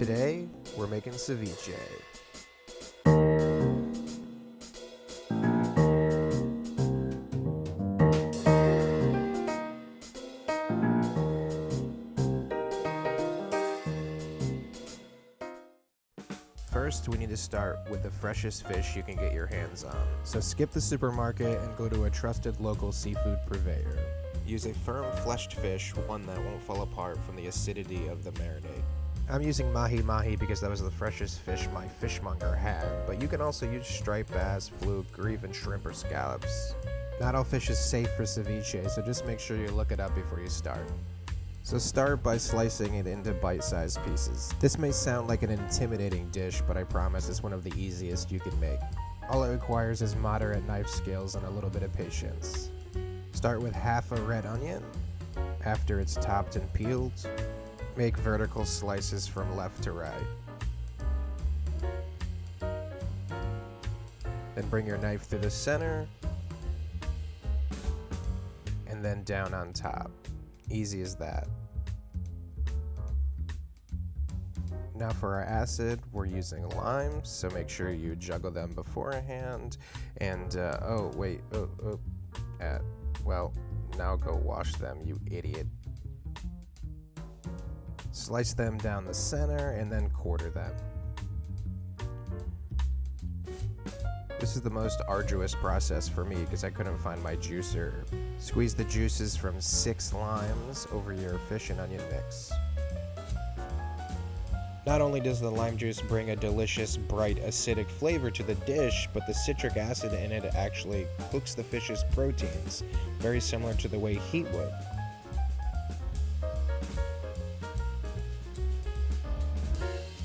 Today, we're making ceviche. First, we need to start with the freshest fish you can get your hands on. So skip the supermarket and go to a trusted local seafood purveyor. Use a firm fleshed fish, one that won't fall apart from the acidity of the marinade. I'm using Mahi Mahi because that was the freshest fish my fishmonger had, but you can also use striped bass, fluke, or even shrimp or scallops. Not all fish is safe for ceviche, so just make sure you look it up before you start. So start by slicing it into bite-sized pieces. This may sound like an intimidating dish, but I promise it's one of the easiest you can make. All it requires is moderate knife skills and a little bit of patience. Start with half a red onion. After it's topped and peeled, make vertical slices from left to right. Then bring your knife through the center, and then down on top. Easy as that. Now for our acid, we're using limes, so make sure you juggle them beforehand. And, well, now go wash them, you idiot. Slice them down the center and then quarter them. This is the most arduous process for me because I couldn't find my juicer. Squeeze the juices from 6 limes over your fish and onion mix. Not only does the lime juice bring a delicious, bright, acidic flavor to the dish, but the citric acid in it actually cooks the fish's proteins, very similar to the way heat would.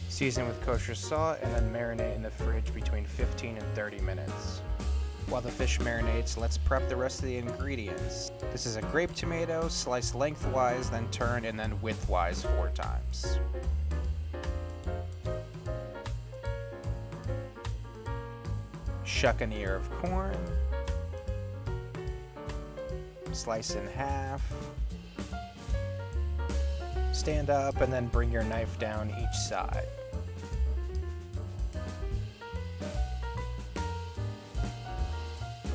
Season with kosher salt and then marinate in the fridge between 15 and 30 minutes. While the fish marinates, let's prep the rest of the ingredients. This is a grape tomato, sliced lengthwise, then turned, and then widthwise 4 times. Shuck an ear of corn. Slice in half. Stand up and then bring your knife down each side.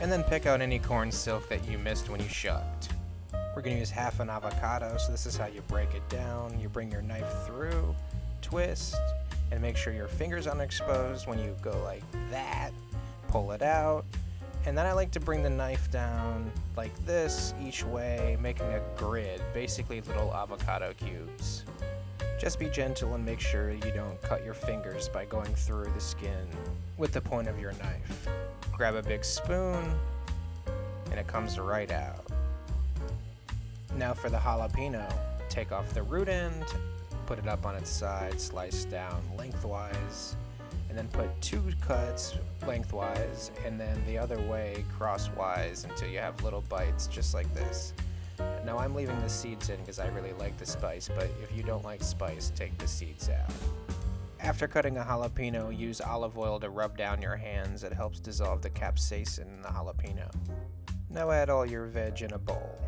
And then pick out any corn silk that you missed when you shucked. We're going to use half an avocado, so this is how you break it down. You bring your knife through, twist, and make sure your fingers aren't exposed. When you go like that, pull it out. And then I like to bring the knife down like this each way, making a grid, basically little avocado cubes. Just be gentle and make sure you don't cut your fingers by going through the skin with the point of your knife. Grab a big spoon, and it comes right out. Now for the jalapeno, take off the root end, put it up on its side, slice down lengthwise, and then put 2 cuts lengthwise, and then the other way crosswise until you have little bites just like this. Now I'm leaving the seeds in because I really like the spice, but if you don't like spice, take the seeds out. After cutting a jalapeno, use olive oil to rub down your hands. It helps dissolve the capsaicin in the jalapeno. Now add all your veg in a bowl.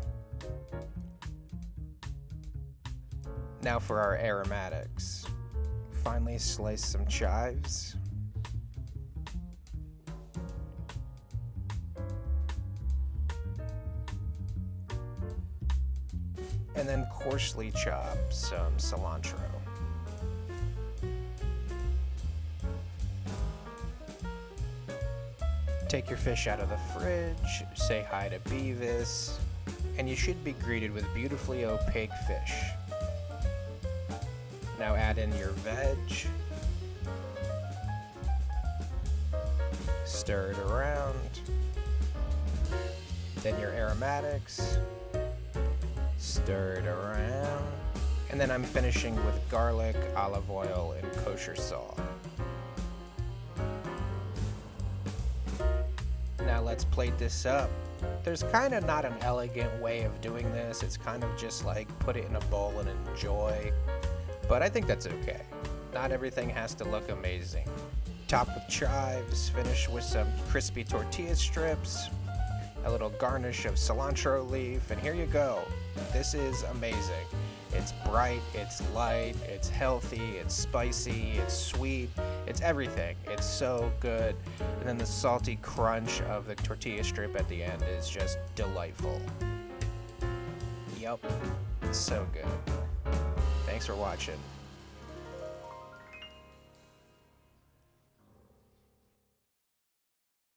Now for our aromatics. Finally, slice some chives. And then coarsely chop some cilantro. Take your fish out of the fridge, say hi to Beavis, and you should be greeted with beautifully opaque fish. Now add in your veg, stir it around, then your aromatics, stir it around, and then I'm finishing with garlic, olive oil, and kosher salt. Now let's plate this up. There's kind of not an elegant way of doing this. It's kind of just like put it in a bowl and enjoy. But I think that's okay. Not everything has to look amazing. Top with chives, finish with some crispy tortilla strips, a little garnish of cilantro leaf, and here you go. This is amazing. It's bright, it's light, it's healthy, it's spicy, it's sweet, it's everything. It's so good. And then the salty crunch of the tortilla strip at the end is just delightful. Yup, so good. Thanks for watching.